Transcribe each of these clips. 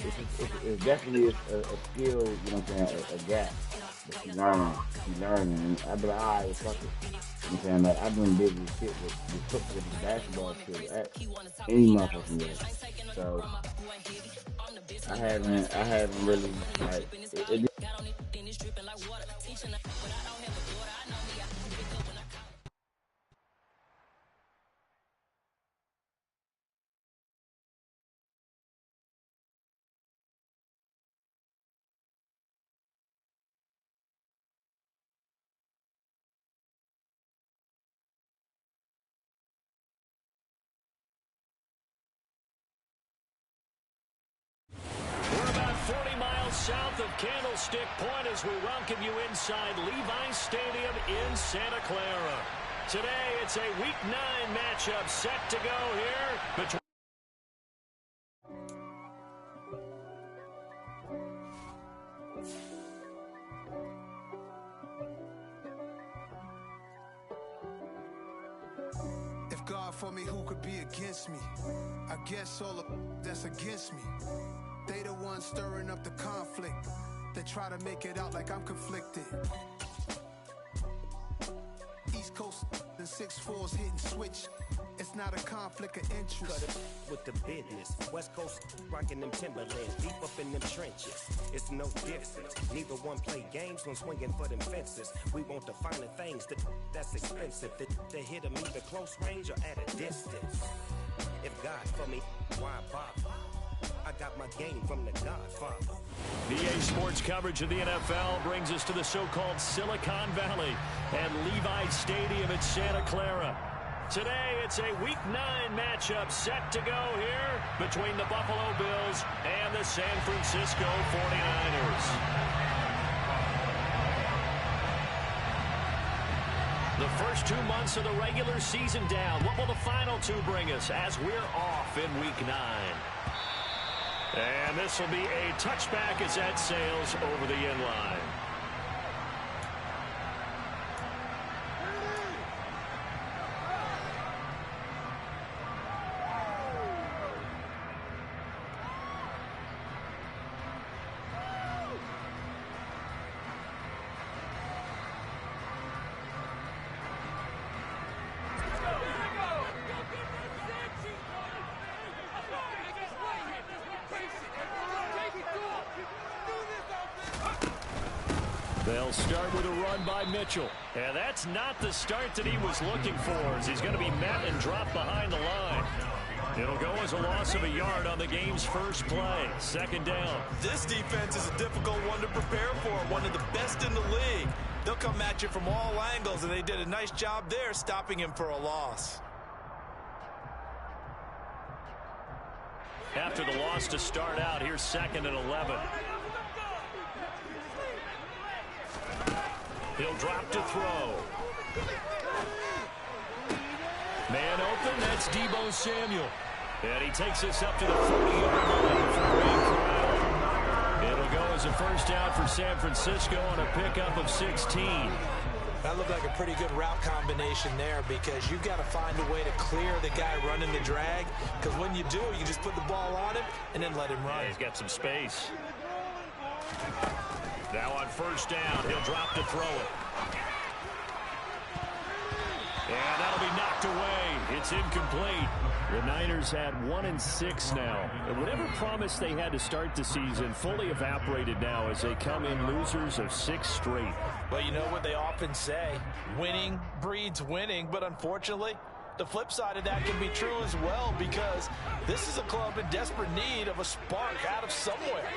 it's definitely a skill, you know what I'm saying, a gap that you learn, and I'd be like, all right, well, fuck it. You know what I'm saying? Like, I've been busy as shit with the basketball skill at any motherfucking way. So I haven't really, like, it We're about 40 miles south of Candlestick Point as we welcome you inside Levi's Stadium in Santa Clara. Today, it's a Week 9 matchup set to go here between... If God for me, who could be against me? I guess all of that's against me. They the ones stirring up the conflict. They try to make it out like I'm conflicted. East Coast and 6'4's hitting switch. It's not a conflict of interest. Cut it with the business. West Coast rocking them Timberlands, deep up in them trenches. It's no difference. Neither one play games when swinging for them fences. We want the finer things that's expensive. They hit them either close range or at a distance. If God for me, why bother? I got my game from the Godfather. EA Sports coverage of the NFL brings us to the so-called Silicon Valley and Levi's Stadium in Santa Clara. Today, it's a Week 9 matchup set to go here between the Buffalo Bills and the San Francisco 49ers. The first 2 months of the regular season down. What will the final 2 bring us as we're off in Week 9? And this will be a touchback as that sails over the end line. They'll start with a run by Mitchell. And that's not the start that he was looking for, as he's going to be met and dropped behind the line. It'll go as a loss of a yard on the game's first play. Second down. This defense is a difficult one to prepare for, one of the best in the league. They'll come at you from all angles, and they did a nice job there stopping him for a loss. After the loss to start out, here's 2nd and 11. He'll drop to throw. Man open, that's Deebo Samuel. And he takes us up to the 40-yard line before being corralled. It'll go as a first down for San Francisco on a pickup of 16. That looked like a pretty good route combination there, because you've got to find a way to clear the guy running the drag, because when you do, you just put the ball on him and then let him run. Yeah, he's got some space. Now on first down, he'll drop to throw it. And that'll be knocked away. It's incomplete. The Niners had 1-6 now. And whatever promise they had to start the season fully evaporated now as they come in losers of 6 straight. Well, you know what they often say, winning breeds winning, but unfortunately, the flip side of that can be true as well, because this is a club in desperate need of a spark out of somewhere.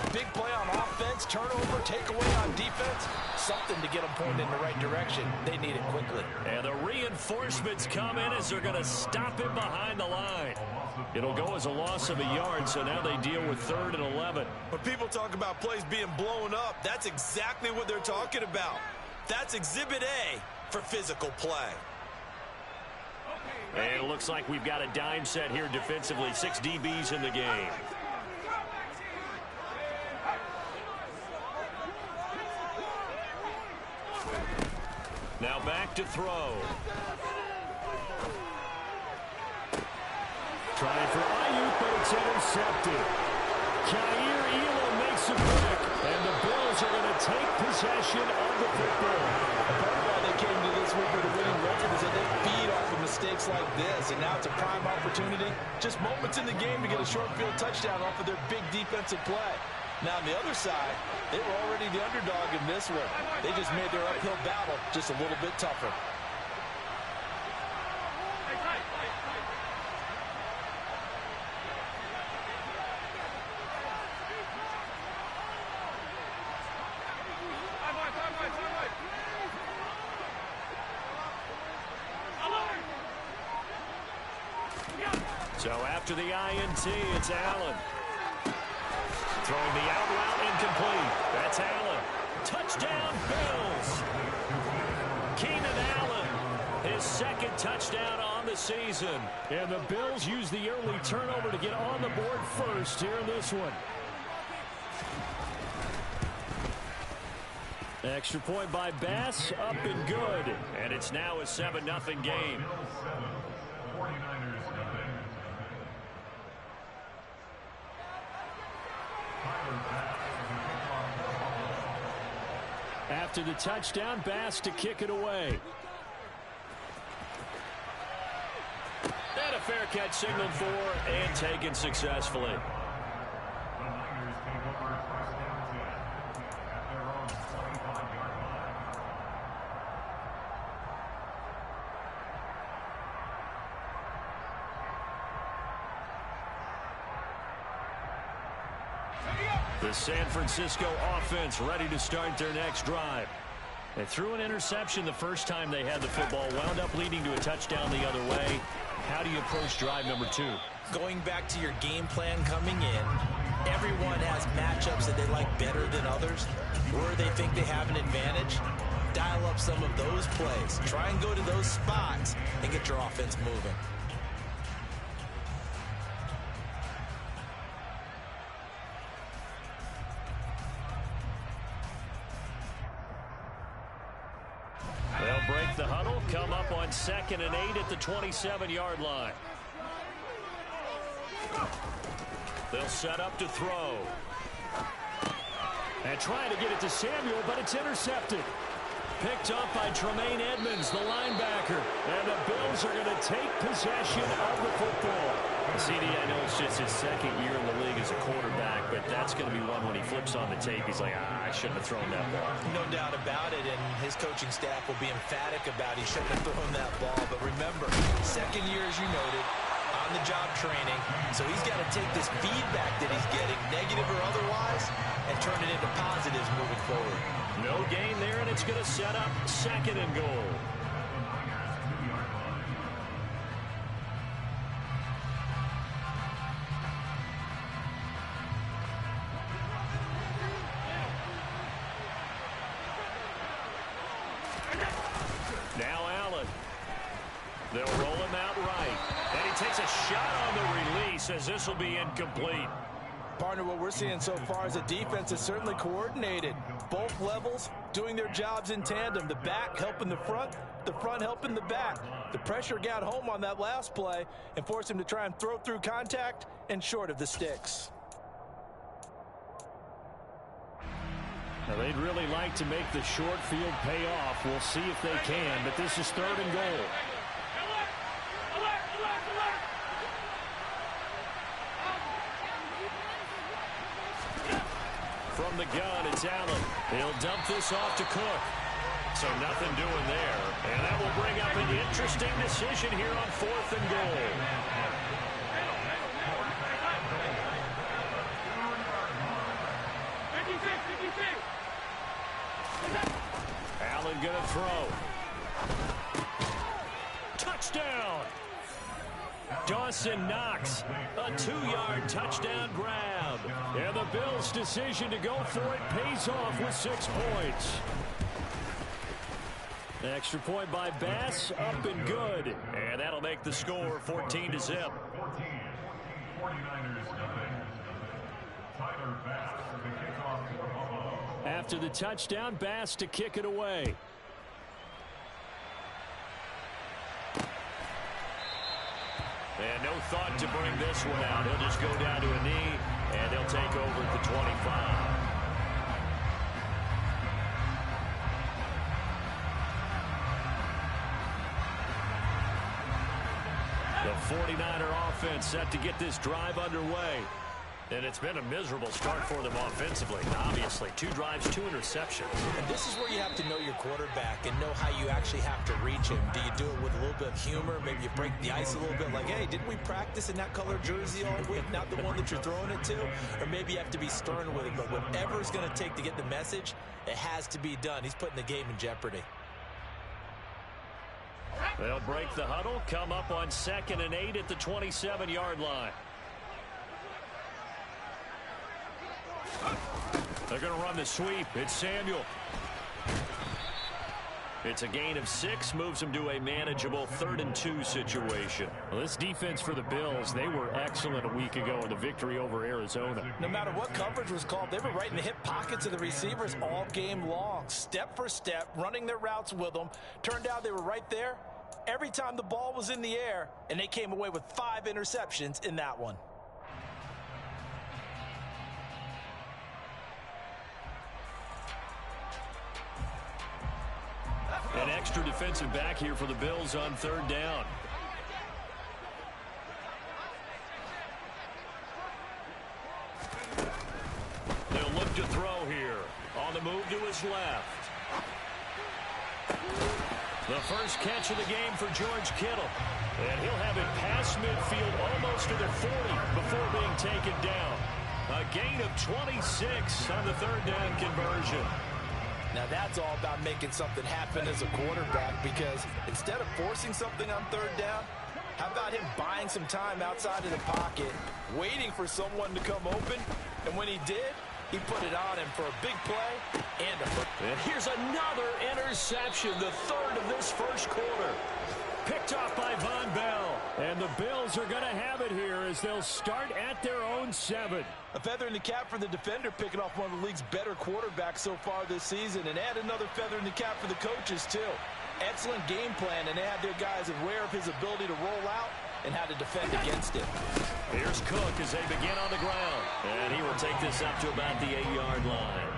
A big play on offense, turnover, takeaway on defense, something to get them pointed in the right direction. They need it quickly. And the reinforcements come in as they're going to stop him behind the line. It'll go as a loss of a yard, so now they deal with 3rd and 11. When people talk about plays being blown up, that's exactly what they're talking about. That's Exhibit A for physical play. And it looks like we've got a dime set here defensively. 6 DBs in the game. Now back to throw. Trying for Ayuk, but it's intercepted. Jair Elam makes a break, and the Bills are going to take possession of the football. Part of why they came to this week with a winning record is that they feed off of mistakes like this, and now it's a prime opportunity. Just moments in the game to get a short field touchdown off of their big defensive play. Now, on the other side, they were already the underdog in this one. They just made their uphill battle just a little bit tougher. So after the INT, it's Allen. Throwing the out route incomplete. That's Allen. Touchdown, Bills. Keenan Allen, his second touchdown on the season. And the Bills use the early turnover to get on the board first here in this one. Extra point by Bass, up and good. And it's now a 7-0 game. After the touchdown, Bass to kick it away. And a fair catch signaled for and taken successfully. The San Francisco offense ready to start their next drive. They threw an interception the first time they had the football, wound up leading to a touchdown the other way. How do you approach drive number 2? Going back to your game plan coming in, everyone has matchups that they like better than others, or they think they have an advantage. Dial up some of those plays. Try and go to those spots and get your offense moving. They'll break the huddle, come up on 2nd and 8 at the 27-yard line. They'll set up to throw. And trying to get it to Samuel, but it's intercepted. Picked up by Tremaine Edmonds, the linebacker. And the Bills are going to take possession of the football. CD, I know it's just his second year in the league as a quarterback, but that's going to be one when he flips on the tape. He's like, I shouldn't have thrown that ball. No doubt about it, and his coaching staff will be emphatic about he shouldn't have thrown that ball. But remember, second year, as you noted, on-the-job training. So he's got to take this feedback that he's getting, negative or otherwise, and turn it into positives moving forward. No gain there, and it's going to set up 2nd and goal. Now Allen. They'll roll him out right. And he takes a shot on the release as this will be incomplete. Partner, what we're seeing so far is the defense is certainly coordinated. Both levels doing their jobs in tandem. The back helping the front helping the back. The pressure got home on that last play and forced him to try and throw through contact and short of the sticks. Now they'd really like to make the short field pay off. We'll see if they can, but this is 3rd and goal. From the gun, it's Allen. He'll dump this off to Cook. So nothing doing there. And that will bring up an interesting decision here on 4th and goal. Allen gonna throw. Touchdown! Dawson Knox, a 2-yard touchdown grab. And the Bills' decision to go for it pays off with 6 points. Extra point by Bass, up and good. And that'll make the score 14-0. After the touchdown, Bass to kick it away. And no thought to bring this one out. He'll just go down to a knee And they'll take over at the 25. The 49er offense set to get this drive underway. And it's been a miserable start for them offensively. Obviously, 2 drives, 2 interceptions. And this is where you have to know your quarterback and know how you actually have to reach him. Do you do it with a little bit of humor? Maybe you break the ice a little bit like, hey, didn't we practice in that color jersey all week, not the one that you're throwing it to? Or maybe you have to be stern with him. But whatever it's going to take to get the message, it has to be done. He's putting the game in jeopardy. They'll break the huddle, come up on 2nd and 8 at the 27-yard line. They're going to run the sweep. It's Samuel. It's a gain of 6, moves them to a manageable 3rd and 2 situation. Well, this defense for the Bills, they were excellent a week ago in the victory over Arizona. No matter what coverage was called, they were right in the hip pockets of the receivers all game long. Step for step, running their routes with them. Turned out they were right there every time the ball was in the air, and they came away with 5 interceptions in that one. An extra defensive back here for the Bills on 3rd down. They'll look to throw here. On the move to his left. The first catch of the game for George Kittle. And he'll have it past midfield almost to the 40 before being taken down. A gain of 26 on the 3rd down conversion. Now that's all about making something happen as a quarterback, because instead of forcing something on 3rd down, how about him buying some time outside of the pocket, waiting for someone to come open, and when he did, he put it on him for a big play and a first. And here's another interception, the 3rd of this first quarter. Picked off by Von Bell. And the Bills are going to have it here as they'll start at their own 7. A feather in the cap for the defender, picking off one of the league's better quarterbacks so far this season, and add another feather in the cap for the coaches, too. Excellent game plan, and they had their guys aware of his ability to roll out and how to defend against it. Here's Cook as they begin on the ground. And he will take this up to about the 8-yard line.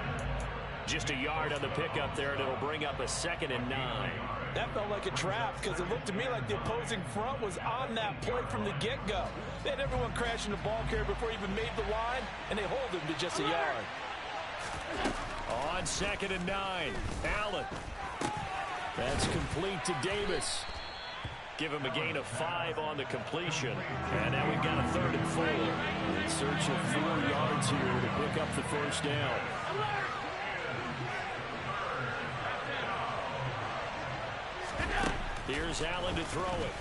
Just a yard on the pickup there, and it'll bring up a 2nd and 9. That felt like a trap, because it looked to me like the opposing front was on that play from the get-go. They had everyone crashing the ball carrier before he even made the line, and they hold him to just a yard. On 2nd and 9, Allen. That's complete to Davis. Give him a gain of 5 on the completion. And now we've got a 3rd and 4. In search of 4 yards here to pick up the first down. Here's Allen to throw it.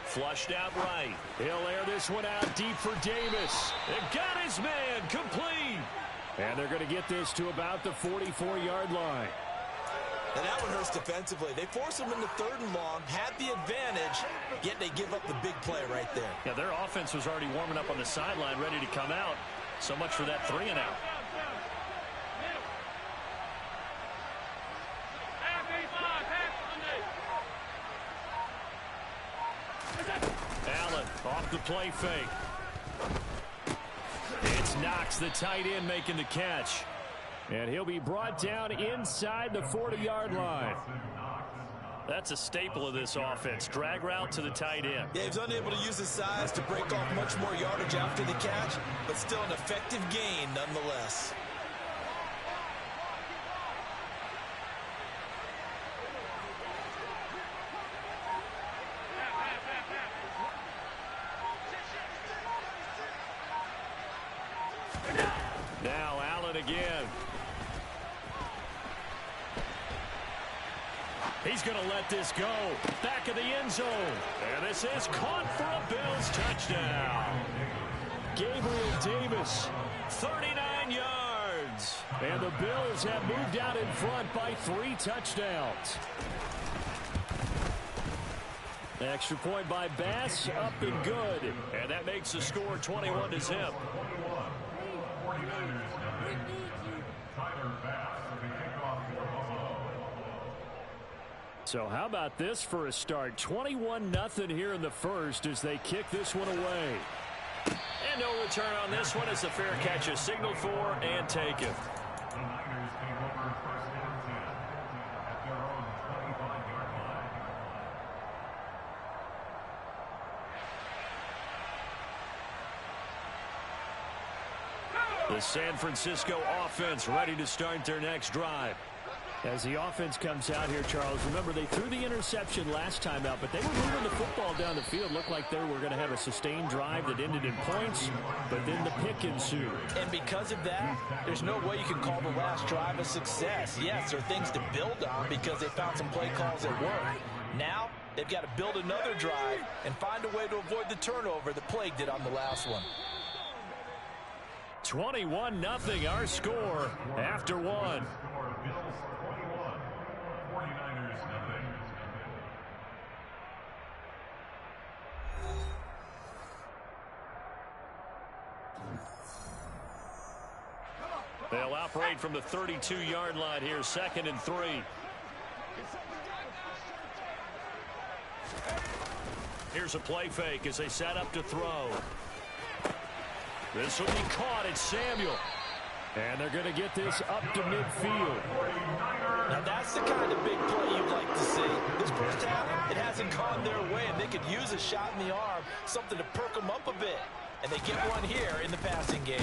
Flushed out right. He'll air this one out deep for Davis. And got his man complete. And they're going to get this to about the 44-yard line. And that one hurts defensively. They force him into 3rd and long, had the advantage, yet they give up the big play right there. Yeah, their offense was already warming up on the sideline, ready to come out. So much for that 3 and out. Allen off the play fake. It's Knox, the tight end, making the catch. And he'll be brought down inside the 40-yard line. That's a staple of this offense. Drag route to the tight end. Yeah, he's unable to use his size to break off much more yardage after the catch, but still an effective gain nonetheless. Now Allen again. He's going to let this go. Back of the end zone. And this is caught for a Bills touchdown. Gabriel Davis, 39 yards. And the Bills have moved out in front by 3 touchdowns. Extra point by Bass, up and good. And that makes the score 21-0. So how about this for a start? 21-0 here in the first as they kick this one away. And And no return on this one as the fair catch is signaled for and taken. The San Francisco offense ready to start their next drive. As the offense comes out here, Charles, remember they threw the interception last time out, but they were moving the football down the field. Looked like they were going to have a sustained drive that ended in points, but then the pick ensued. And because of that, there's no way you can call the last drive a success. Yes, there are things to build on because they found some play calls that work. Now, they've got to build another drive and find a way to avoid the turnover that plagued it on the last one. 21-0 our score after one. They'll operate from the 32-yard line here, 2nd and 3. Here's a play fake as they set up to throw. This will be caught. It's Samuel. And they're going to get this up to midfield. Now that's the kind of big play you'd like to see. This first half, it hasn't gone their way, and they could use a shot in the arm, something to perk them up a bit. And they get one here in the passing game.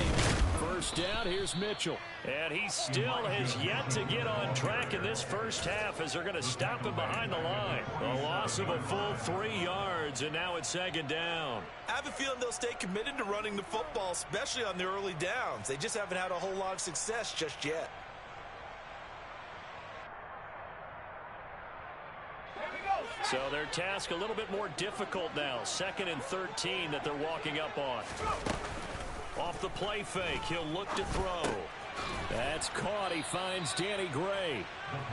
First down, here's Mitchell. And he still has yet to get on track in this first half as they're going to stop him behind the line. A loss of a full 3 yards, and now it's 2nd down. I have a feeling they'll stay committed to running the football, especially on the early downs. They just haven't had a whole lot of success just yet. So their task a little bit more difficult now. 2nd and 13 that they're walking up on. Off the play fake, he'll look to throw. That's caught. He finds Danny Gray.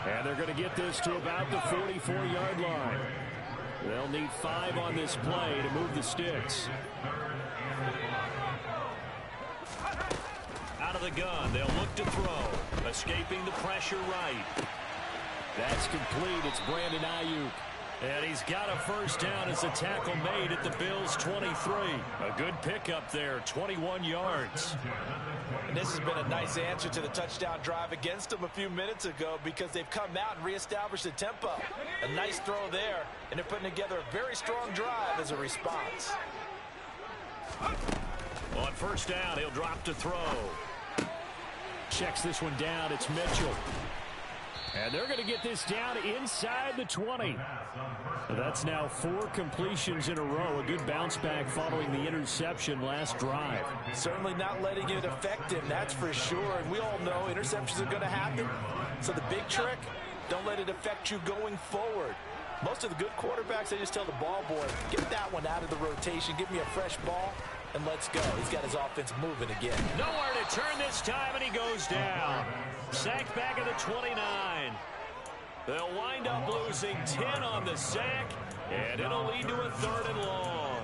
And they're going to get this to about the 44-yard line. They'll need 5 on this play to move the sticks. Out of the gun, they'll look to throw. Escaping the pressure right. That's complete. It's Brandon Ayuk. And he's got a first down as the tackle made at the Bills' 23. A good pickup there, 21 yards. And this has been a nice answer to the touchdown drive against them a few minutes ago because they've come out and reestablished the tempo. A nice throw there, and they're putting together a very strong drive as a response. On first down, he'll drop to throw. Checks this one down. It's Mitchell. And they're going to get this down inside the 20. That's now 4 completions in a row. A good bounce back following the interception last drive. Certainly not letting it affect him, that's for sure. And we all know interceptions are going to happen. So the big trick, don't let it affect you going forward. Most of the good quarterbacks, they just tell the ball boy, get that one out of the rotation, give me a fresh ball, and let's go. He's got his offense moving again. Nowhere to turn this time, and he goes down. Sacked back at the 29. They'll wind up losing 10 on the sack, and it'll lead to a 3rd and long.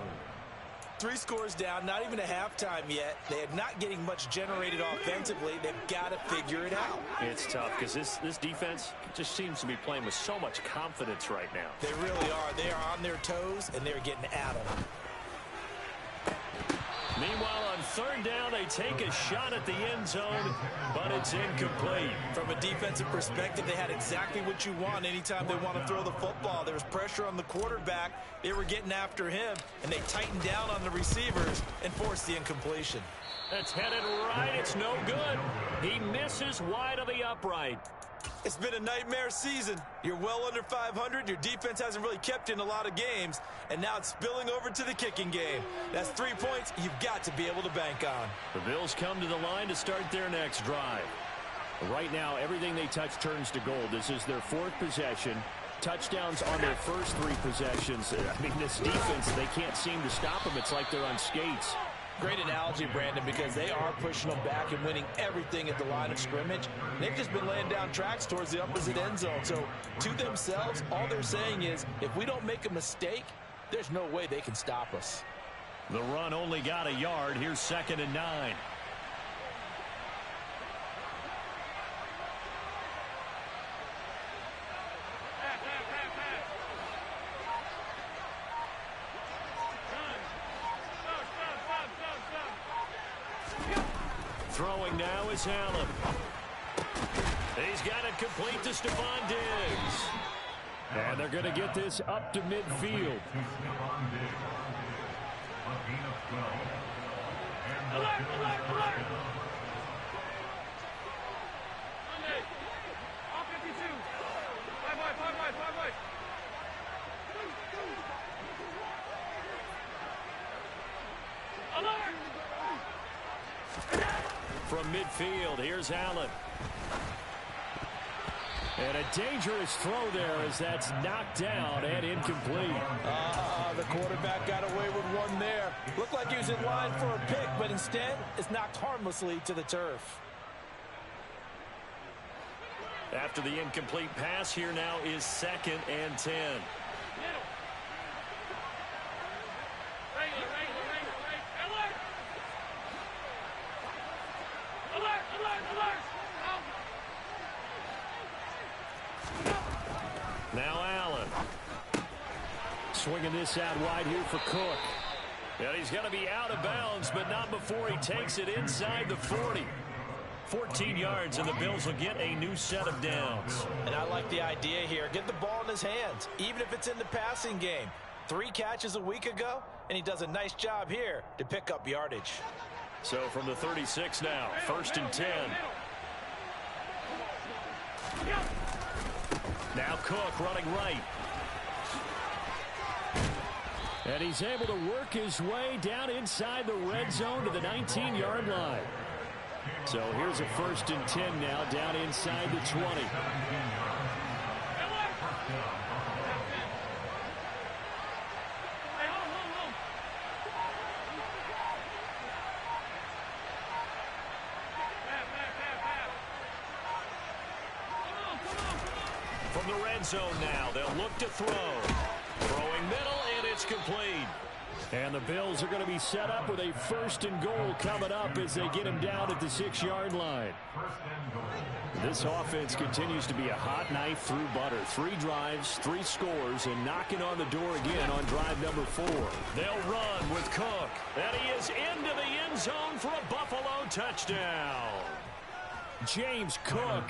3 scores down, not even a halftime yet. They are not getting much generated offensively. They've got to figure it out. It's tough because this defense just seems to be playing with so much confidence right now. They really are. They are on their toes, and they're getting at them. Meanwhile, on 3rd down, they take a shot at the end zone, but it's incomplete. From a defensive perspective, they had exactly what you want anytime they want to throw the football. There was pressure on the quarterback. They were getting after him, and they tightened down on the receivers and forced the incompletion. That's headed right. It's no good. He misses wide of the upright. It's been a nightmare season. You're well under 500. Your defense hasn't really kept in a lot of games, and now it's spilling over to the kicking game. That's 3 points you've got to be able to bank on. The Bills come to the line to start their next drive. Right now, everything they touch turns to gold. This is their 4th possession. Touchdowns on their first 3 possessions. I mean, this defense, they can't seem to stop them. It's like they're on skates. Great analogy, Brandon, because they are pushing them back and winning everything at the line of scrimmage. They've just been laying down tracks towards the opposite end zone. So, to themselves, all they're saying is, if we don't make a mistake, there's no way they can stop us. The run only got a yard. Here's 2nd and 9. Throwing now is Allen. He's got it complete to Stephon Diggs. And they're going to get this up to midfield. Alert, alert, alert! Monday, all 52. Five wide. Alert! From midfield, here's Allen. And a dangerous throw there as that's knocked down and incomplete. The quarterback got away with one there. Looked like he was in line for a pick, but instead it's knocked harmlessly to the turf. After the incomplete pass, here now is 2nd and 10. Now Allen. Swinging this out wide here for Cook. And he's going to be out of bounds, but not before he takes it inside the 40. 14 yards, and the Bills will get a new set of downs. And I like the idea here. Get the ball in his hands, even if it's in the passing game. 3 catches a week ago, and he does a nice job here to pick up yardage. So from the 36 now, 1st and 10. Now Cook running right. And he's able to work his way down inside the red zone to the 19-yard line. So here's a 1st and 10 now down inside the 20. From the red zone now, they'll look to throw. Throwing middle, and it's complete. And the Bills are going to be set up with a 1st and goal coming up as they get him down at the 6-yard line. This offense continues to be a hot knife through butter. 3 drives, 3 scores, and knocking on the door again on drive number 4. They'll run with Cook. And he is into the end zone for a Buffalo touchdown. James Cook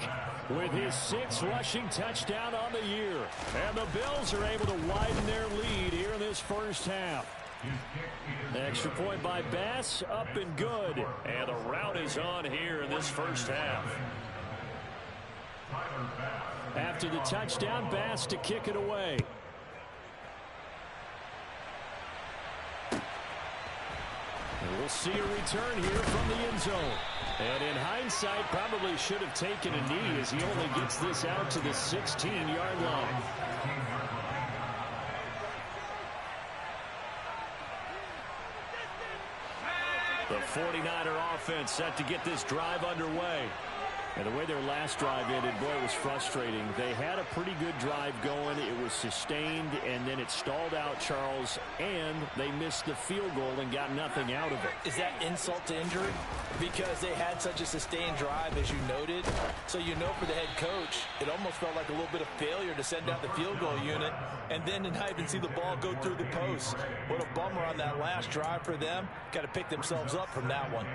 with his 6th rushing touchdown on the year. And the Bills are able to widen their lead here in this first half. Extra point by Bass, up and good. And the route is on here in this first half. After the touchdown, Bass to kick it away. And we'll see a return here from the end zone. And in hindsight, probably should have taken a knee as he only gets this out to the 16-yard line. The 49er offense set to get this drive underway. And the way their last drive ended, boy, it was frustrating. They had a pretty good drive going. It was sustained, and then it stalled out, Charles, and they missed the field goal and got nothing out of it. Is that insult to injury? Because they had such a sustained drive, as you noted. So you know for the head coach, it almost felt like a little bit of failure to send out the field goal unit and then to not even see the ball go through the post. What a bummer on that last drive for them. Got to pick themselves up from that one.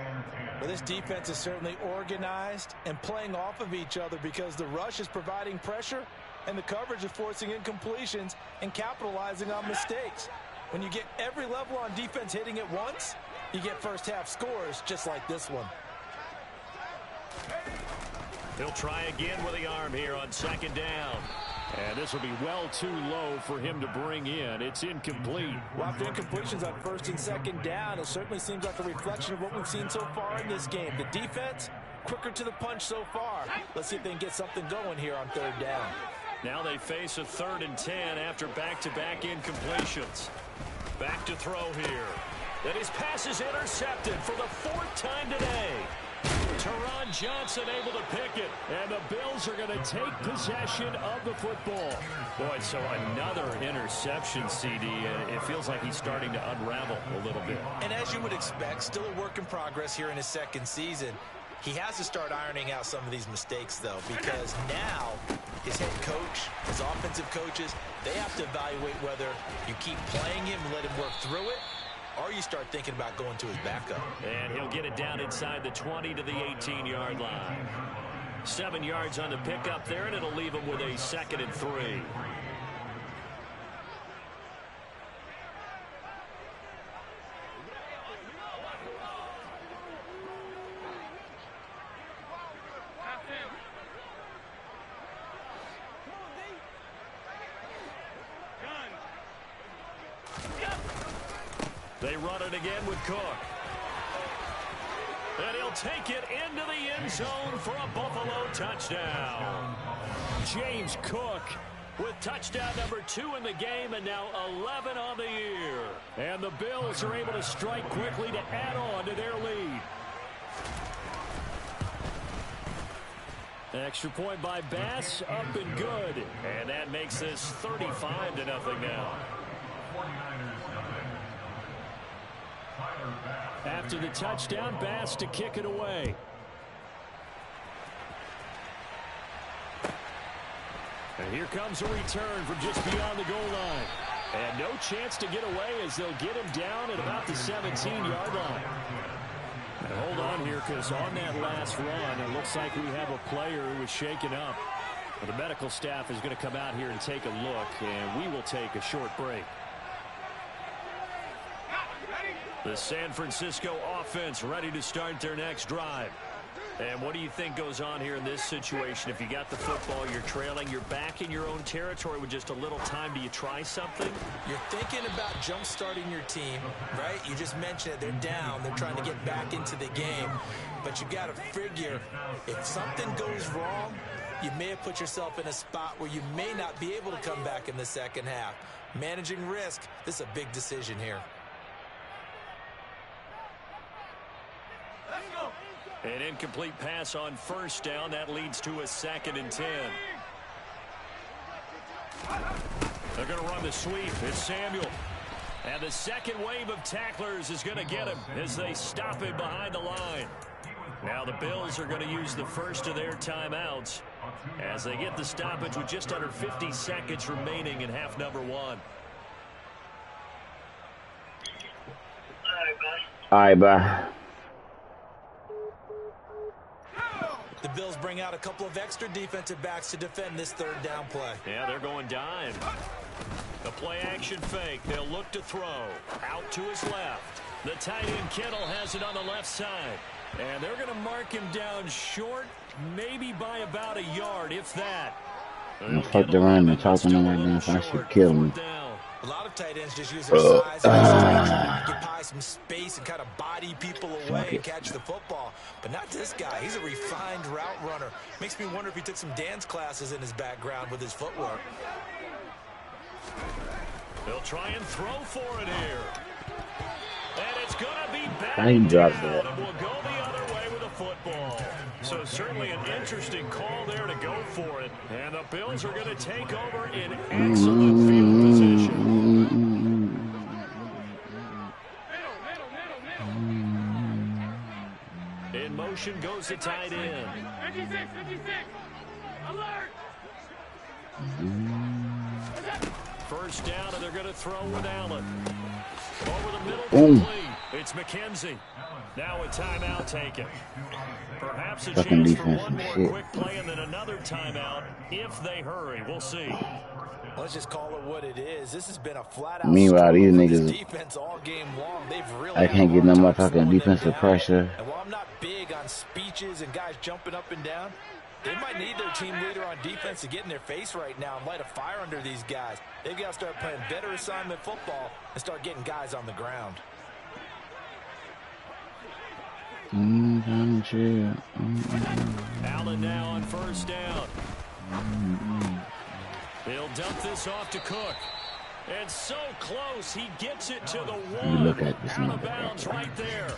Well, this defense is certainly organized and playing off of each other because the rush is providing pressure and the coverage is forcing incompletions and capitalizing on mistakes. When you get every level on defense hitting at once, you get first half scores just like this one. He'll try again with the arm here on 2nd down. And this will be well too low for him to bring in. It's incomplete. Well, after incompletions on 1st and 2nd down, it certainly seems like a reflection of what we've seen so far in this game. The defense, quicker to the punch so far. Let's see if they can get something going here on 3rd down. Now they face a 3rd and 10 after back-to-back incompletions. Back to throw here. And his pass is intercepted for the 4th time today. Teron Johnson able to pick it, and the Bills are going to take possession of the football. Boy, so another interception, CD. It feels like he's starting to unravel a little bit. And as you would expect, still a work in progress here in his 2nd season. He has to start ironing out some of these mistakes, though, because now his head coach, his offensive coaches, they have to evaluate whether you keep playing him and let him work through it, or you start thinking about going to his backup. And he'll get it down inside the 20 to the 18-yard line. 7 yards on the pickup there, and it'll leave him with a 2nd and 3. They run it again with Cook. And he'll take it into the end zone for a Buffalo touchdown. James Cook with touchdown number 2 in the game, and now 11 on the year. And the Bills are able to strike quickly to add on to their lead. Extra point by Bass, up and good. And that makes this 35-0 now. After the touchdown, Bass to kick it away. And here comes a return from just beyond the goal line. And no chance to get away as they'll get him down at about the 17-yard line. And hold on here, because on that last run, it looks like we have a player who was shaken up. But the medical staff is going to come out here and take a look, and we will take a short break. The San Francisco offense ready to start their next drive. And what do you think goes on here in this situation? If you got the football, you're trailing, you're back in your own territory with just a little time. Do you try something? You're thinking about jump-starting your team, right? You just mentioned it. They're down. They're trying to get back into the game. But you got to figure, if something goes wrong, you may have put yourself in a spot where you may not be able to come back in the second half. Managing risk, this is a big decision here. An incomplete pass on first down. That leads to a 2nd and 10. They're going to run the sweep. It's Samuel. And the second wave of tacklers is going to get him as they stop him behind the line. Now the Bills are going to use the first of their timeouts as they get the stoppage with just under 50 seconds remaining in half number 1. All right, bye. The Bills bring out a couple of extra defensive backs to defend this 3rd down play. Yeah, they're going dime. The play-action fake. They'll look to throw. Out to his left. The tight end Kittle has it on the left side. And they're going to mark him down short, maybe by about a yard, if that. I'm fucked around and talking right now, so I should kill him. A lot of tight ends just use their size and strength to occupy some space and kind of body people away and catch the football. But not this guy. He's a refined route runner. Makes me wonder if he took some dance classes in his background with his footwork. They'll try and throw for it here. And it's going to be back I didn't drop that. and we'll go the other way with a football. So certainly an interesting call there to go for it. And the Bills are going to take over in excellent field position. In motion goes the tight end. 56, 56. Alert! First down, and they're going to throw with Allen. Over the middle, complete. It's McKenzie. Now a timeout taken. Perhaps a chance for one more quick play and then another timeout if they hurry. We'll see. Let's just call it what it is. This has been a flat-out Meanwhile, these niggas, defense all game long. They've really I can't get no motherfucking defensive pressure. And while I'm not big on speeches and guys jumping up and down, they might need their team leader on defense to get in their face right now and light a fire under these guys. They've got to start playing better assignment football and start getting guys on the ground. Allen now on first down. He'll dump this off to Cook. And so close, he gets it to the one. Look at this out of bounds right there.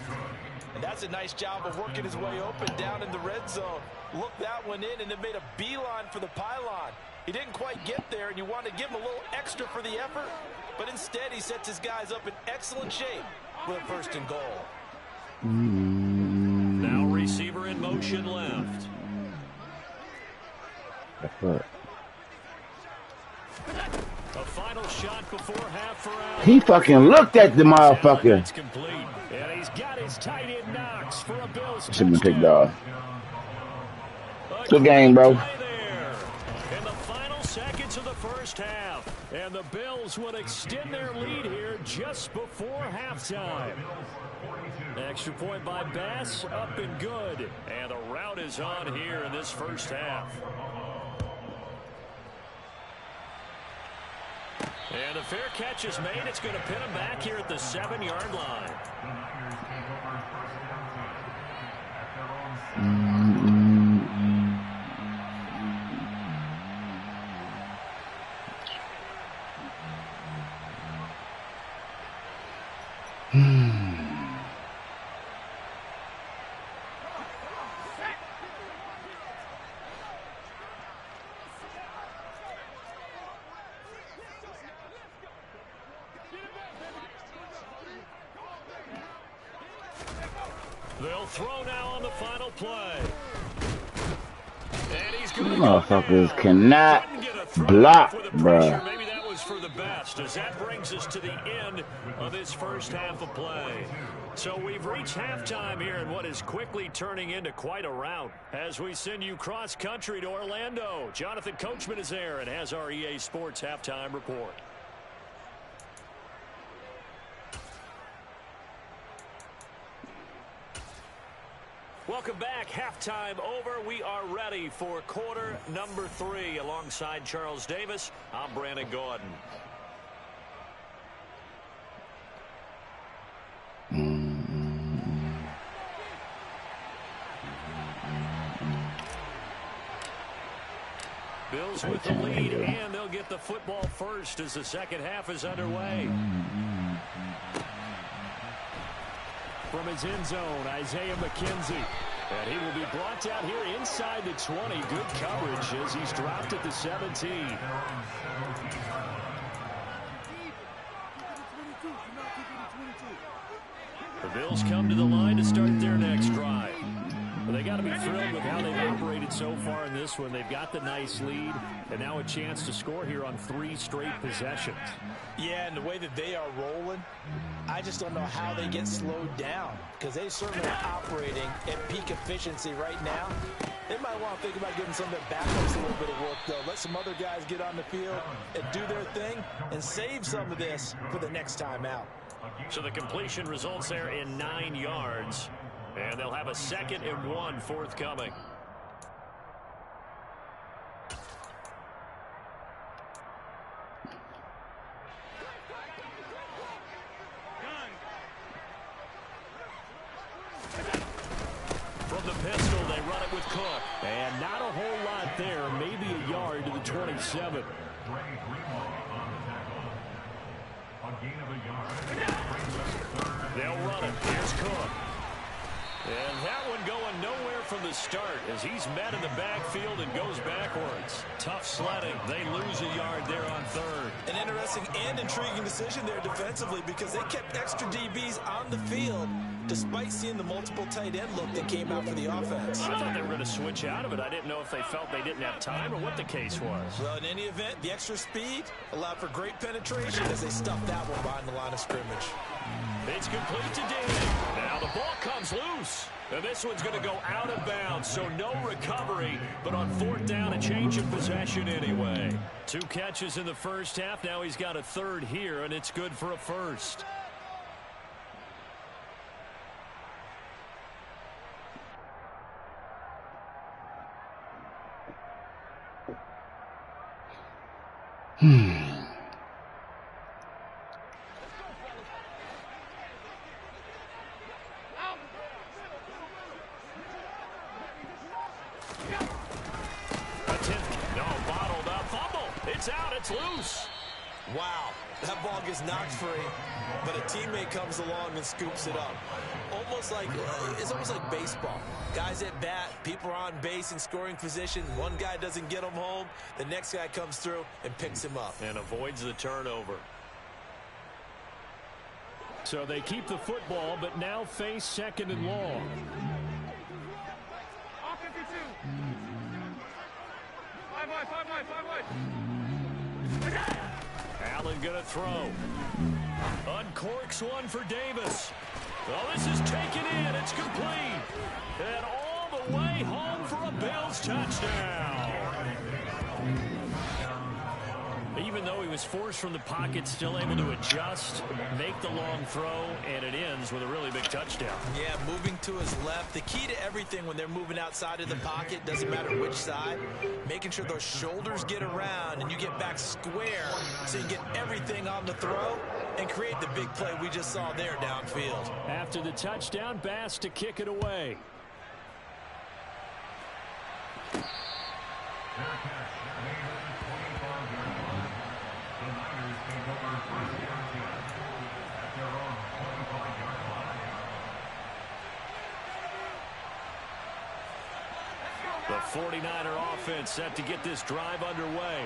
And that's a nice job of working his way open down in the red zone. Looked that one in and it made a beeline for the pylon. He didn't quite get there, and you want to give him a little extra for the effort, but instead he sets his guys up in excellent shape with a first and goal. Now receiver in motion left. A final shot before half for Allen. He fucking looked at the motherfucker. That's complete. And he's got his tight end Knox for a Bills Should have been picked touchdown. off. Good game, bro. In the final seconds of the first half. And the Bills would extend their lead here just before halftime. Extra point by Bass, up and good. And the route is on here in this first half. And a fair catch is made. It's going to pin him back here at the 7-yard line. They'll throw now on the final play. And he's going to Motherfuckers cannot block, bruh. Maybe that was for the best, as that brings us to the end of this first half of play. So we've reached halftime here in what is quickly turning into quite a rout. As we send you cross-country to Orlando, Jonathan Coachman is there and has our EA Sports halftime report. Welcome back. Halftime over. We are ready for quarter number 3. Alongside Charles Davis, I'm Brandon Gordon. Bills with the lead, and they'll get the football first as the second half is underway. From his end zone, Isaiah McKenzie. And he will be brought down here inside the 20. Good coverage as he's dropped at the 17. The Bills come to the line to start their next drive. Well, they got to be thrilled with how they've operated so far in this one. They've got the nice lead, and now a chance to score here on 3 straight possessions. Yeah, and the way that they are rolling, I just don't know how they get slowed down, because they certainly are operating at peak efficiency right now. They might want to think about giving some of their backups a little bit of work, though. Let some other guys get on the field and do their thing and save some of this for the next time out. So the completion results there in 9 yards. And they'll have a 2nd and 1 forthcoming. From the pistol, they run it with Cook. And not a whole lot there. Maybe a yard to the 27. They'll run it. Here's Cook. And that one going nowhere from the start as he's met in the backfield and goes backwards. Tough sledding. They lose a yard there on 3rd. An interesting and intriguing decision there defensively, because they kept extra DBs on the field despite seeing the multiple tight end look that came out for the offense. I thought they were going to switch out of it. I didn't know if they felt they didn't have time or what the case was. Well, in any event, the extra speed allowed for great penetration as they stuffed that one behind the line of scrimmage. It's complete to Danny. Now the ball comes loose. And this one's going to go out of bounds, so no recovery. But on 4th down, a change of possession anyway. 2 catches in the first half. Now he's got a 3rd here, and it's good for a 1st. It's out. It's loose. Wow. That ball gets knocked free, but a teammate comes along and scoops it up. It's almost like baseball. Guys at bat, people are on base in scoring position. One guy doesn't get him home. The next guy comes through and picks him up. And avoids the turnover. So they keep the football, but now face 2nd and long. Allen going to throw. Uncorks one for Davis. Well, this is taken in. It's complete. And all the way home for a Bills touchdown. Even though he was forced from the pocket, still able to adjust, make the long throw, and it ends with a really big touchdown. Yeah, moving to his left. The key to everything when they're moving outside of the pocket, doesn't matter which side, making sure those shoulders get around and you get back square so you get everything on the throw and create the big play we just saw there downfield. After the touchdown, Bass to kick it away. The 49er offense set to get this drive underway.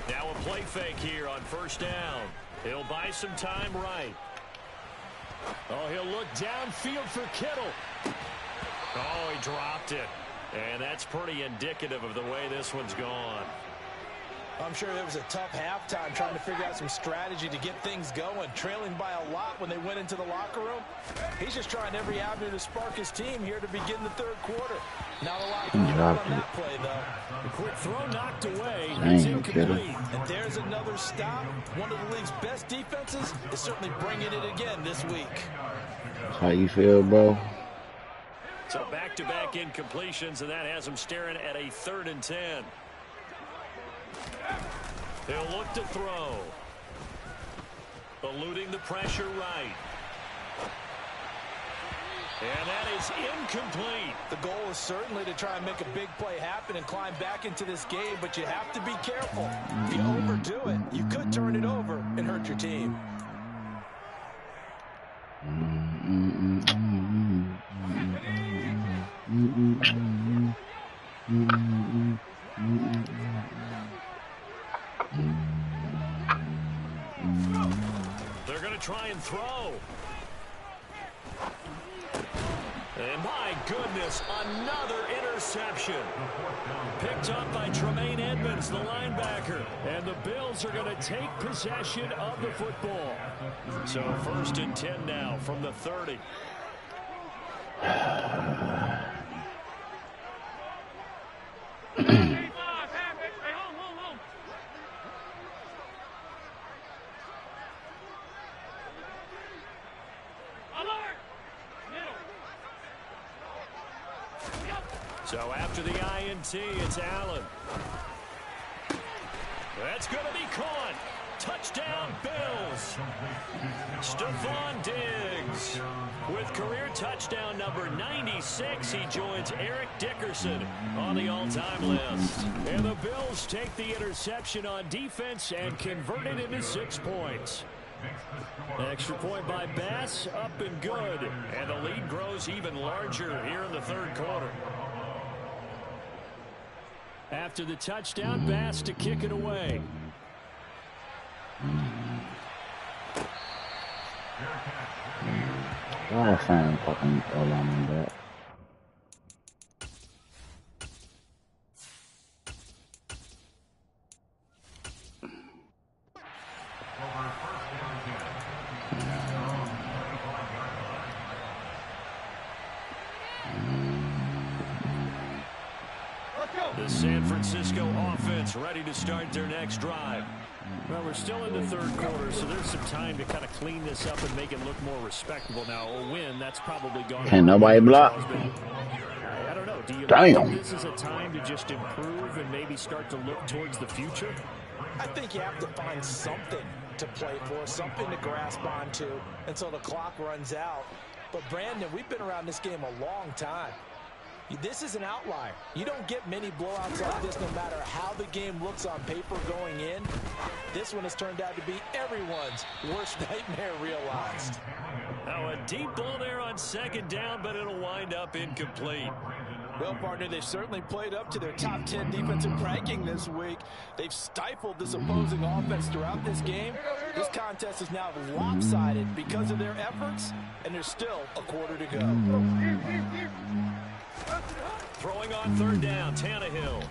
Now a play fake here on first down. He'll buy some time right. Oh, he'll look downfield for Kittle. Oh, he dropped it. And that's pretty indicative of the way this one's gone. I'm sure there was a tough halftime trying to figure out some strategy to get things going. Trailing by a lot when they went into the locker room. He's just trying every avenue to spark his team here to begin the third quarter. Not a lot going on that play, though. The quick throw knocked away. It's incomplete. And there's another stop. One of the league's best defenses is certainly bringing it again this week. How you feel, bro? So back-to-back incompletions, and that has him staring at a 3rd and 10. He'll look to throw. Eluding the pressure right. And that is incomplete. The goal is certainly to try and make a big play happen and climb back into this game, but you have to be careful. If you overdo it, you could turn it over and hurt your team. They're going to try and throw. And my goodness, another interception. Picked up by Tremaine Edmonds, the linebacker. And the Bills are going to take possession of the football. So 1st and 10 now from the 30. So after the INT, it's Allen. That's going to be caught. Touchdown, Bills. Stephon Diggs with career touchdown number 96. He joins Eric Dickerson on the all-time list. And the Bills take the interception on defense and convert it into 6 points. Extra point by Bass, up and good. And the lead grows even larger here in the 3rd quarter. After the touchdown, Bass to kick it away. I find fucking on that. The San Francisco offense ready to start their next drive. Well, we're still in the 3rd quarter, so there's some time to kind of clean this up and make it look more respectable. Now, a win, that's probably gone. Can nobody block? I don't know. Do you think this is a time to just improve and maybe start to look towards the future? I think you have to find something to play for, something to grasp onto until the clock runs out. But, Brandon, we've been around this game a long time. This is an outlier. You don't get many blowouts like this no matter how the game looks on paper going in. This one has turned out to be everyone's worst nightmare realized. Now a deep ball there on 2nd down, but it'll wind up incomplete. Well, partner, they've certainly played up to their top 10 defensive ranking this week. They've stifled this opposing offense throughout this game. This contest is now lopsided because of their efforts, and there's still a quarter to go. Throwing on 3rd down, Tannehill.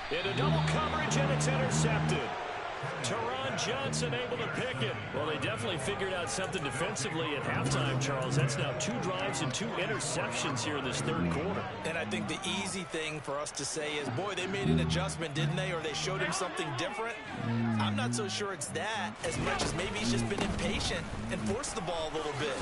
Into double coverage, and it's intercepted. Teron Johnson able to pick it. Well, they definitely figured out something defensively at halftime, Charles. That's now 2 drives and 2 interceptions here in this third quarter. And I think the easy thing for us to say is, boy, they made an adjustment, didn't they? Or they showed him something different. I'm not so sure it's that as much as maybe he's just been impatient and forced the ball a little bit.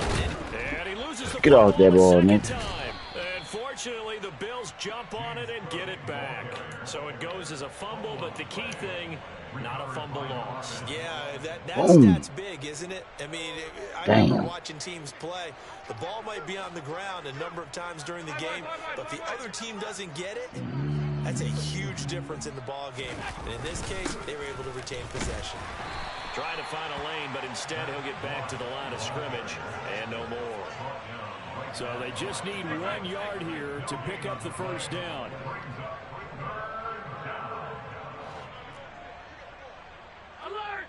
And he loses the Get off that ball, man. time. Unfortunately, the Bills jump on it and get it back. So it goes as a fumble, but the key thing, not a fumble loss. Yeah, that stat's big, isn't it? I mean, I remember watching teams play. The ball might be on the ground a number of times during the game, but the other team doesn't get it. That's a huge difference in the ball game. And in this case, they were able to retain possession. Trying to find a lane, but instead he'll get back to the line of scrimmage and no more. So they just need 1 yard here to pick up the first down. Alert!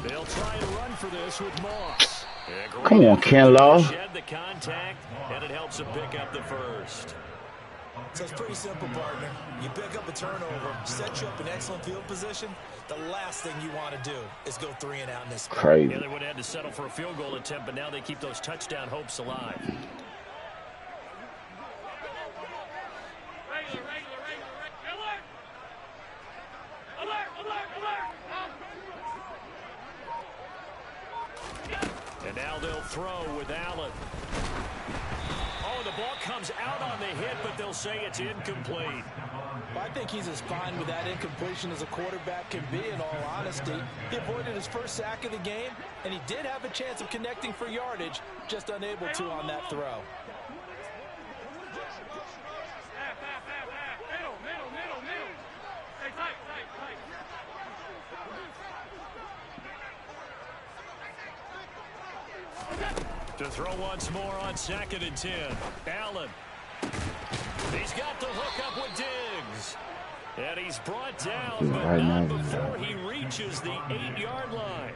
They'll try and run for this with Moss. Come on, Ken Law. Shed the contact, and it helps him pick up the first. So it's pretty simple, partner. You pick up a turnover, set you up in excellent field position. The last thing you want to do is go 3 and out in this spot. Crazy. Yeah, they would have had to settle for a field goal attempt, but now they keep those touchdown hopes alive. And now they'll throw with Allen. Oh, the ball comes out on the hit, but they'll say it's incomplete. I think he's as fine with that incompletion as a quarterback can be, in all honesty. He avoided his first sack of the game, and he did have a chance of connecting for yardage, just unable to on that throw. To throw once more on 2nd and 10. Allen. He's got the hook up with Diggs. And he's brought down, but not before he reaches the 8-yard line.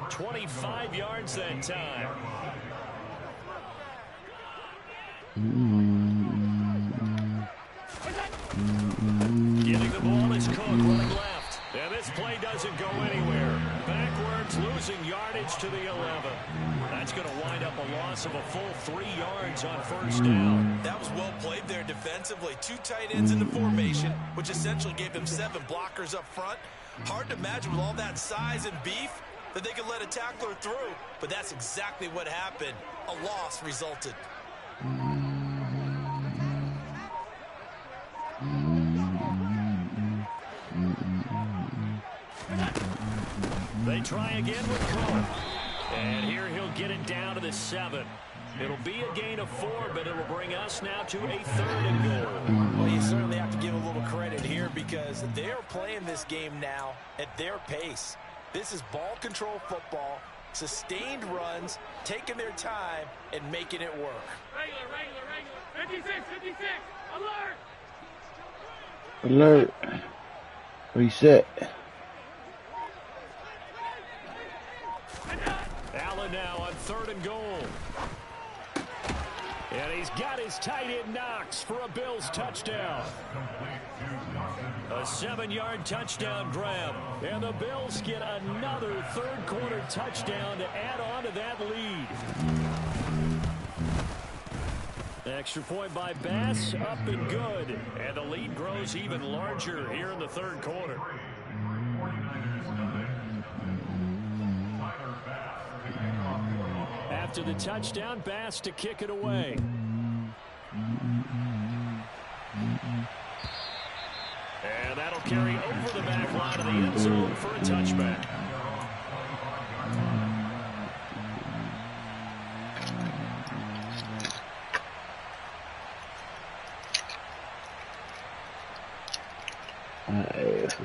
25 yards that time. Getting the ball is Cook running left. And this play doesn't go anywhere. Backwards, losing yardage to the 11. That's going to wind up a loss of a full 3 yards on first down. That was well played there defensively. 2 tight ends in the formation, which essentially gave them 7 blockers up front. Hard to imagine with all that size and beef that they could let a tackler through, but that's exactly what happened. A loss resulted. They try again with Crumz. And here he'll get it down to the 7. It'll be a gain of 4, but it'll bring us now to a 3rd and goal. Well, you certainly have to give a little credit here because they're playing this game now at their pace. This is ball control football, sustained runs, taking their time, and making it work. Regular. 56, alert! Alert. Reset. Allen now on 3rd and goal. And he's got his tight end Knox for a Bills touchdown. A 7-yard touchdown grab. And the Bills get another 3rd quarter touchdown to add on to that lead. Extra point by Bass, up and good. And the lead grows even larger here in the 3rd quarter. After the touchdown, Bass to kick it away. And that'll carry over the back line of the end zone for a touchback.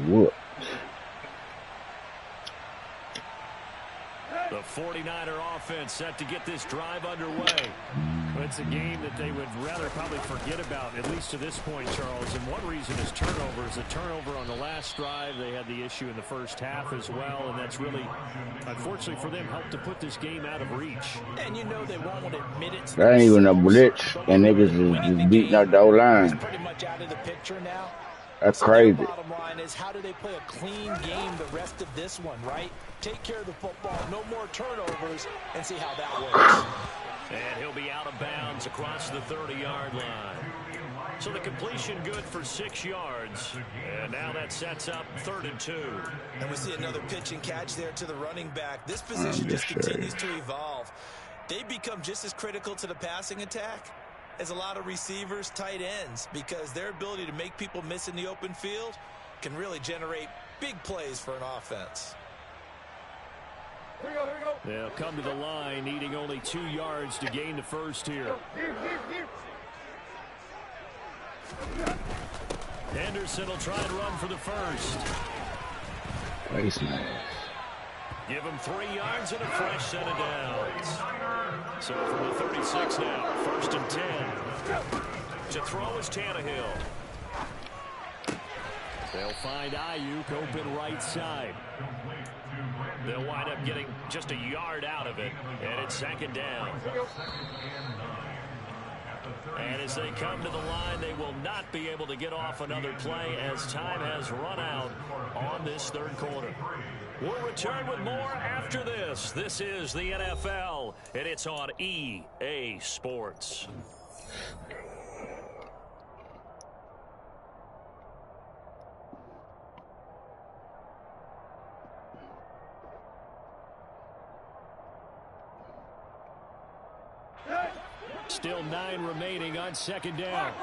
Whoop. The 49er offense set to get this drive underway. It's a game that they would rather probably forget about, at least to this point, Charles. And one reason is turnovers. A turnover on the last drive. They had the issue in the first half as well, and that's really, unfortunately for them, helped to put this game out of reach. And you know they won't admit it. That ain't even a blitz, and niggas is beating up the O-line. Pretty much out of the picture now. That's crazy. The bottom line is, how do they play a clean game the rest of this one, right? Take care of the football, no more turnovers, and see how that works. And he'll be out of bounds across the 30-yard line. So the completion good for 6 yards. And now that sets up 3rd and 2. And we see another pitch and catch there to the running back. This position just continues to evolve. They become just as critical to the passing attack as a lot of receivers, tight ends, because their ability to make people miss in the open field can really generate big plays for an offense. Here we go, here we go. They'll come to the line, needing only 2 yards to gain the first here. Henderson will try and run for the first. Face mask. Give him 3 yards and a fresh set of downs. So from the 36 now, 1st and 10. To throw is Tannehill. They'll find Ayuk open right side. They'll wind up getting just a yard out of it, and it's 2nd down. And as they come to the line, they will not be able to get off another play as time has run out on this 3rd quarter. We'll return with more after this. This is the NFL, and it's on EA Sports. Still 9 remaining on 2nd down.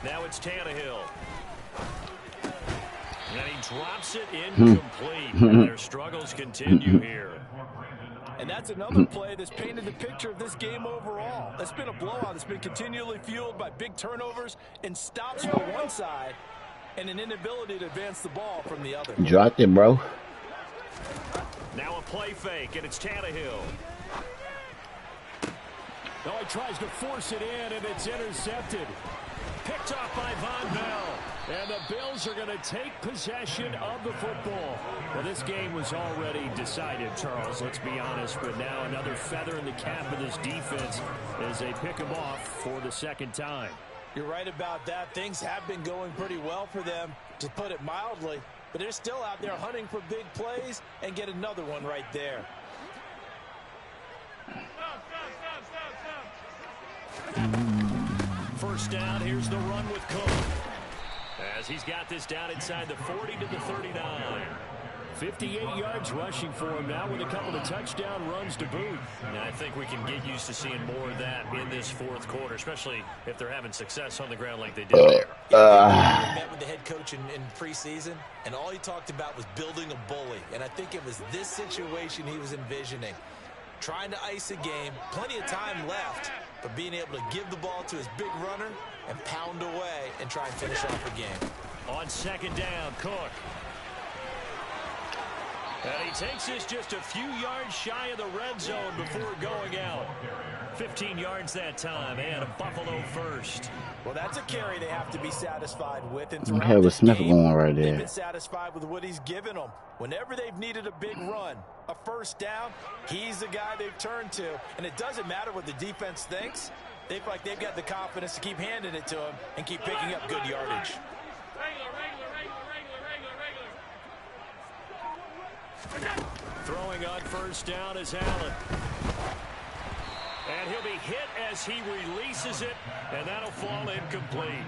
Now it's Tannehill. And he drops it incomplete. Their struggles continue here. And that's another play that's painted the picture of this game overall. It's been a blowout. It's been continually fueled by big turnovers and stops from one side and an inability to advance the ball from the other. Dropped it, bro. Now a play fake, and it's Tannehill. Oh, he tries to force it in, and it's intercepted. Picked off by Von Bell. And the Bills are going to take possession of the football. Well, this game was already decided, Charles, let's be honest. But now another feather in the cap of this defense as they pick him off for the 2nd time. You're right about that. Things have been going pretty well for them, to put it mildly. But they're still out there hunting for big plays and get another one right there. First down, here's the run with Cook. As he's got this down inside the 40 to the 39. 58 yards rushing for him now with a couple of touchdown runs to boot. And I think we can get used to seeing more of that in this 4th quarter, especially if they're having success on the ground like they did there. I met with the head coach in preseason, and all he talked about was building a bully. And I think it was this situation he was envisioning. Trying to ice a game, plenty of time left, but being able to give the ball to his big runner and pound away and try and finish off the game. On 2nd down, Cook. And he takes this just a few yards shy of the red zone before going out. 15 yards that time, and a Buffalo first. Well, that's a carry they have to be satisfied with. And I have a Smith going right they've there. been satisfied with what he's given them. Whenever they've needed a big run, a first down, he's the guy they've turned to. And it doesn't matter what the defense thinks. They feel like they've got the confidence to keep handing it to him and keep picking up good yardage. Throwing on first down is Allen. And he'll be hit as he releases it, and that'll fall incomplete.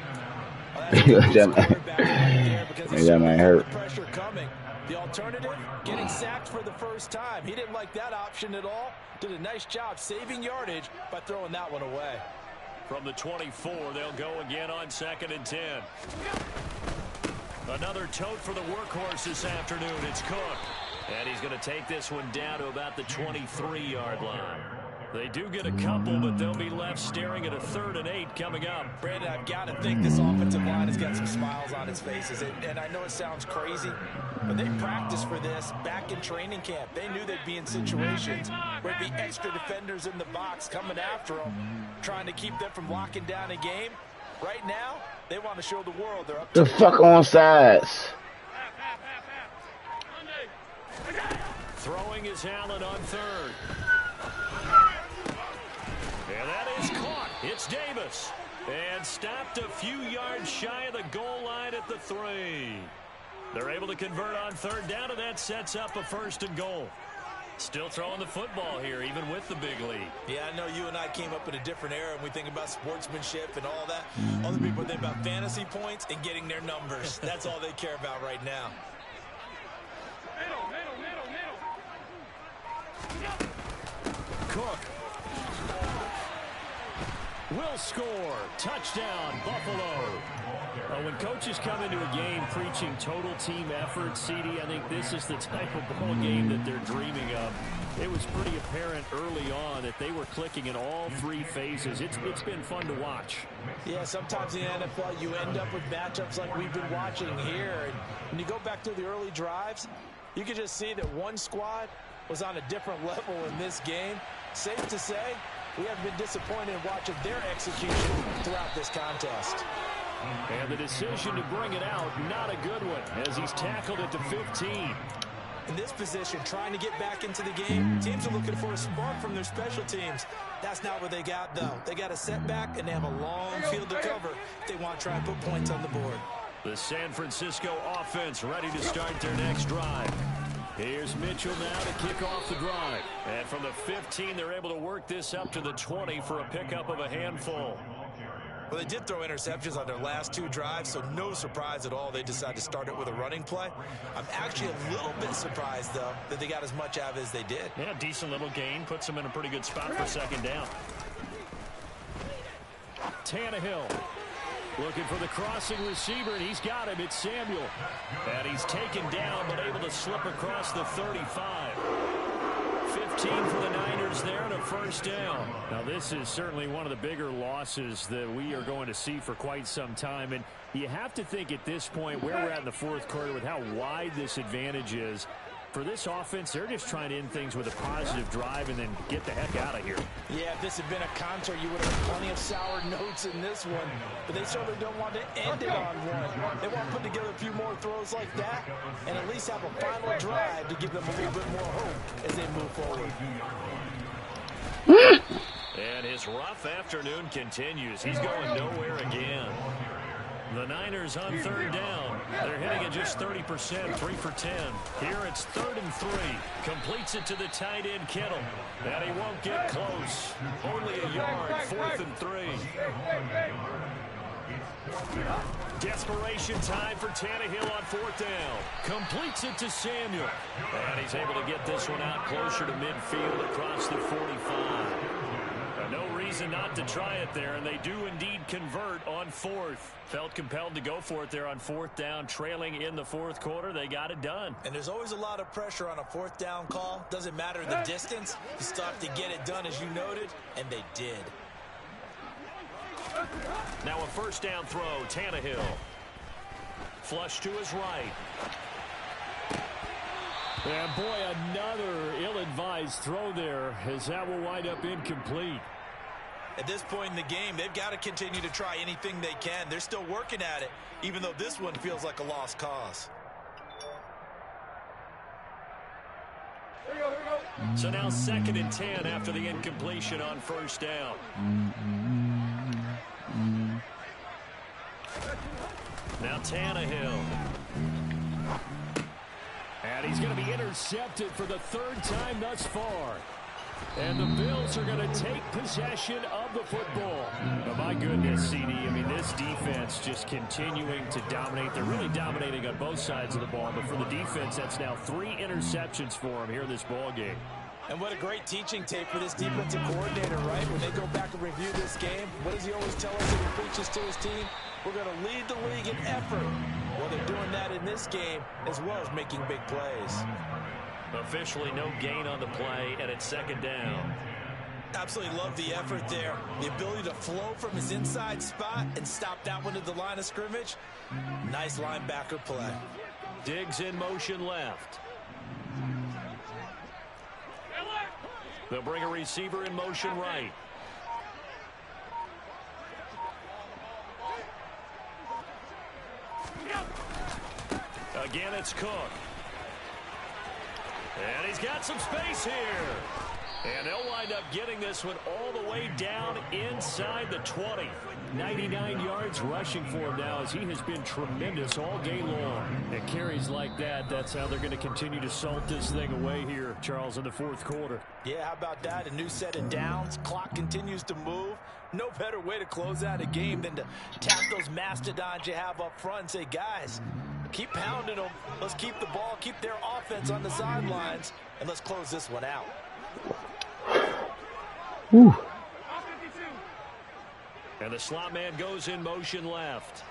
That might hurt. Pressure coming. The alternative, getting sacked for the first time. He didn't like that option at all. Did a nice job saving yardage by throwing that one away. From the 24, they'll go again on 2nd and 10. Another tote for the workhorse this afternoon. It's Cook. And he's going to take this one down to about the 23-yard line. They do get a couple, but they'll be left staring at a 3rd and 8 coming up. Brandon, I've got to think this offensive line has got some smiles on its faces. And I know it sounds crazy, but they practiced for this back in training camp. They knew they'd be in situations where there'd be extra defenders in the box coming after them, trying to keep them from locking down a game. Right now, they want to show the world they're up to the fuck on sides. Throwing is Allen on 3rd. And that is caught. It's Davis. And stopped a few yards shy of the goal line at the 3. They're able to convert on 3rd down, and that sets up a 1st and goal. Still throwing the football here, even with the big lead. Yeah, I know you and I came up in a different era, and we think about sportsmanship and all that. Other people think about fantasy points and getting their numbers. That's all they care about right now. Cook will score. Touchdown, Buffalo. When coaches come into a game preaching total team effort, CD, I think this is the type of ball game that they're dreaming of. It was pretty apparent early on that they were clicking in all 3 phases. It's been fun to watch. Yeah, sometimes in the NFL you end up with matchups like we've been watching here. And when you go back to the early drives, you can just see that one squad was on a different level in this game. Safe to say, we have been disappointed in watching their execution throughout this contest. And the decision to bring it out, not a good one, as he's tackled at the 15. In this position, trying to get back into the game, teams are looking for a spark from their special teams. That's not what they got, though. They got a setback, and they have a long field to cover if they want to try and put points on the board. The San Francisco offense ready to start their next drive. Here's Mitchell now to kick off the drive. And from the 15, they're able to work this up to the 20 for a pickup of a handful. Well, they did throw interceptions on their last 2 drives, so no surprise at all they decided to start it with a running play. I'm actually a little bit surprised, though, that they got as much out of it as they did. Yeah, decent little gain. Puts them in a pretty good spot for 2nd down. Tannehill looking for the crossing receiver, and he's got him. It's Samuel. And he's taken down, but able to slip across the 35. 15 for the Niners there and a 1st down. Now, this is certainly one of the bigger losses that we are going to see for quite some time. And you have to think at this point where we're at in the 4th quarter with how wide this advantage is. For this offense, they're just trying to end things with a positive drive and then get the heck out of here. Yeah, if this had been a concert, you would have had plenty of sour notes in this one. But they certainly don't want to end it on one. They want to put together a few more throws like that and at least have a final drive to give them a little bit more hope as they move forward. And his rough afternoon continues. He's going nowhere again. The Niners on 3rd down. They're hitting at just 30%, 3 for 10. Here it's 3rd and 3. Completes it to the tight end, Kittle. And he won't get close. Only a yard, 4th and 3. Desperation time for Tannehill on 4th down. Completes it to Samuel. And he's able to get this one out closer to midfield across the 45. No reason not to try it there, and they do indeed convert on 4th. Felt compelled to go for it there on 4th down, trailing in the 4th quarter. They got it done. And there's always a lot of pressure on a 4th down call. Doesn't matter the distance. You still have to get it done, as you noted, and they did. Now a 1st down throw, Tannehill. Flush to his right. And boy, another ill-advised throw there, as that will wind up incomplete. At this point in the game, they've got to continue to try anything they can. They're still working at it, even though this one feels like a lost cause. Here we go. So now 2nd and 10 after the incompletion on 1st down. Now Tannehill. And he's going to be intercepted for the 3rd time thus far. And the Bills are going to take possession of the football. Oh, my goodness, CD. I mean, this defense just continuing to dominate. They're really dominating on both sides of the ball. But for the defense, that's now 3 interceptions for them here in this ball game. And what a great teaching tape for this defensive coordinator, right? When they go back and review this game, what does he always tell us when he preaches to his team? We're going to lead the league in effort. Well, they're doing that in this game as well as making big plays. Officially no gain on the play, and it's 2nd down. Absolutely love the effort there. The ability to flow from his inside spot and stop that one at the line of scrimmage. Nice linebacker play. Diggs in motion left. They'll bring a receiver in motion right. Again, it's Cook. And he's got some space here. And they'll wind up getting this one all the way down inside the 20. 99 yards rushing for him now, as he has been tremendous all game long. And carries like that, that's how they're going to continue to salt this thing away here, Charles, in the fourth quarter. Yeah, how about that? A new set of downs. Clock continues to move. No better way to close out a game than to tap those mastodons you have up front and say, guys, keep pounding them. Let's keep the ball, keep their offense on the sidelines, and let's close this one out. Whew. And the slot man goes in motion left.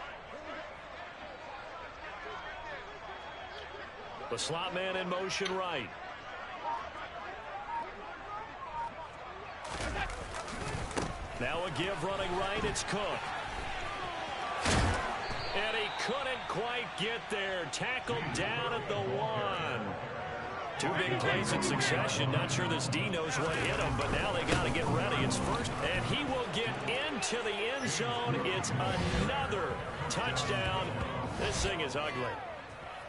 The slot man in motion right. Now a give running right, it's Cook. And he couldn't quite get there. Tackled down at the 1. Two big plays in succession. Not sure this D knows what hit him, but now they got to get ready. It's first, and he will get into the end zone. It's another touchdown. This thing is ugly.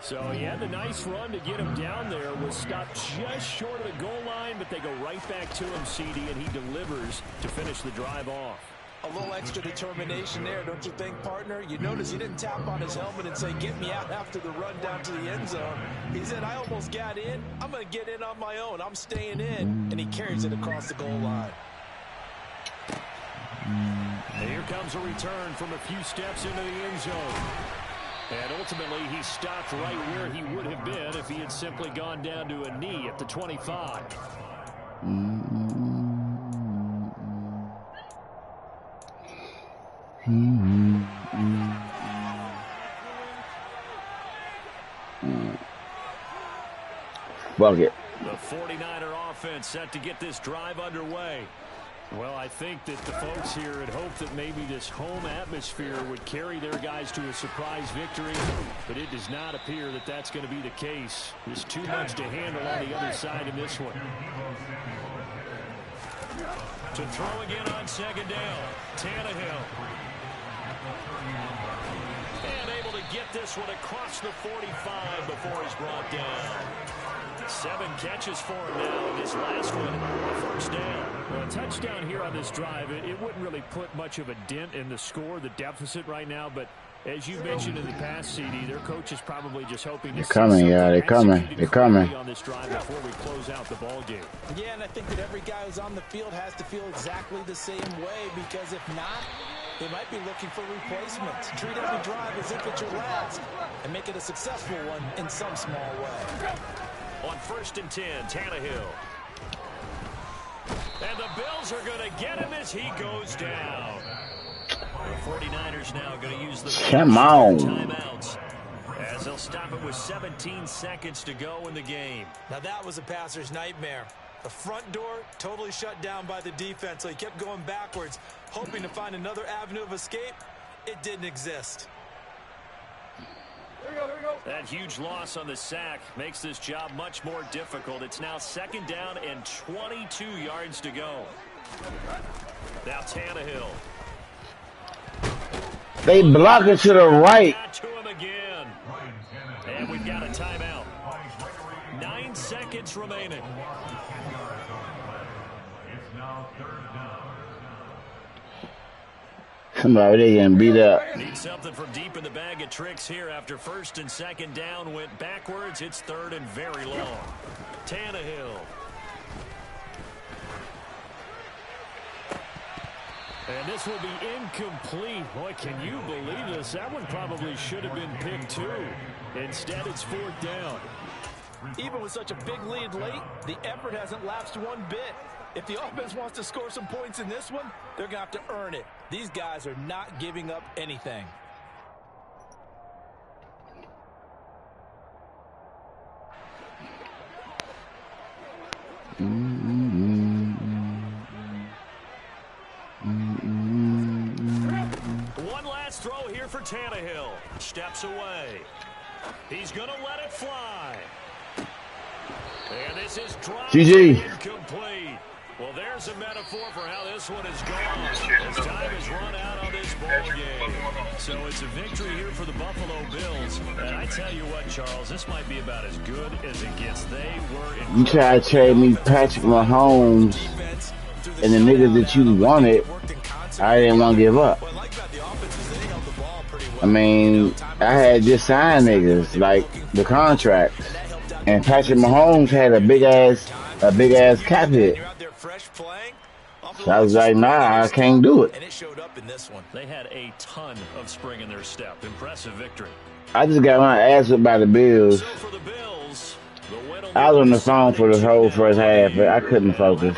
So he had the nice run to get him down there. Was stopped just short of the goal line, but they go right back to him, CD, and he delivers to finish the drive off. A little extra determination there, don't you think, partner? You notice he didn't tap on his helmet and say, get me out after the run down to the end zone. He said, I almost got in. I'm going to get in on my own. I'm staying in. And he carries it across the goal line. And here comes a return from a few steps into the end zone. And ultimately, he stopped right where he would have been if he had simply gone down to a knee at the 25. Fuck it. The 49er offense set to get this drive underway. Well, I think that the folks here had hoped that maybe this home atmosphere would carry their guys to a surprise victory, but it does not appear that that's going to be the case. There's too much to handle on the other side in this one. To throw again on second down, Tannehill. And able to get this one across the 45 before he's brought down. 7 catches for him now, and his last one, a first down. Well, a touchdown here on this drive, it wouldn't really put much of a dent in the score, the deficit right now, but as you mentioned in the past, CD, their coach is probably just hoping to see something they're coming on this drive before we close out the ball game. Yeah, and I think that every guy who's on the field has to feel exactly the same way, because if not, they might be looking for replacements. Treat every drive as if it's your last and make it a successful one in some small way. On 1st and 10, Tannehill. And the Bills are going to get him as he goes down. The 49ers now going to use the timeouts as they'll stop it with 17 seconds to go in the game. Now that was a passer's nightmare. The front door totally shut down by the defense, so he kept going backwards, hoping to find another avenue of escape. It didn't exist. That huge loss on the sack makes this job much more difficult. It's now 2nd down and 22 yards to go. Now Tannehill. They block it to the right. To him again. And we've got a timeout. 9 seconds remaining. Somebody getting beat up. Need something from deep in the bag of tricks here after 1st and 2nd down went backwards. It's 3rd and very long. Tannehill. And this will be incomplete. Boy, can you believe this? That one probably should have been picked too. Instead, it's 4th down. Even with such a big lead late, the effort hasn't lapsed one bit. If the offense wants to score some points in this one, they're going to have to earn it. These guys are not giving up anything. Tannehill steps away. He's going to let it fly. And this is dropped incomplete. Well, there's a metaphor for how this one is gone. As time has run out on this ball game. So it's a victory here for the Buffalo Bills. And I tell you what, Charles, this might be about as good as it gets. They were incredible. You try to trade me Patrick Mahomes and the niggas that you wanted, I didn't want to give up. I mean, I had just signed niggas, like the contracts. And Patrick Mahomes had a big ass cap hit. So I was like, nah, I can't do it. And it showed up in this one. They had a ton of spring in their step. Impressive victory. I just got my ass whipped by the Bills. So for the Bills, the win I was on the phone for the whole first half, but I couldn't focus.